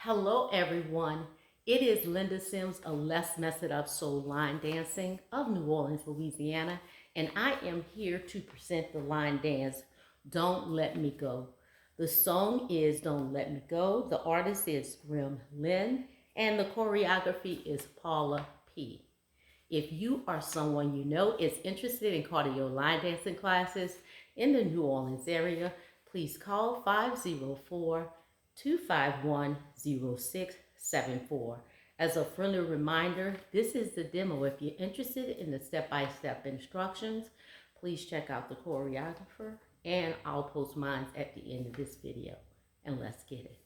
Hello everyone, it is Linda Sims of Let's Mess It Up Soul Line Dancing of New Orleans, Louisiana, and I am here to present the line dance, Don't Let Me Go. The song is Don't Let Me Go, the artist is GRIMM, LYNN, and the choreography is PAULA P. If you or someone you know is interested in cardio line dancing classes in the New Orleans area, please call 504-251-0674. As a friendly reminder, this is the demo. If you're interested in the step-by-step instructions, please check out the choreographer, and I'll post mine at the end of this video. And let's get it.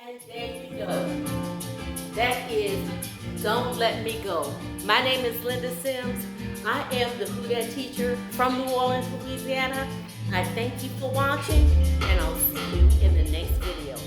And there you go. That is Don't Let Me Go. My name is Linda Sims. I am the Houdat teacher from New Orleans, Louisiana. I thank you for watching, and I'll see you in the next video.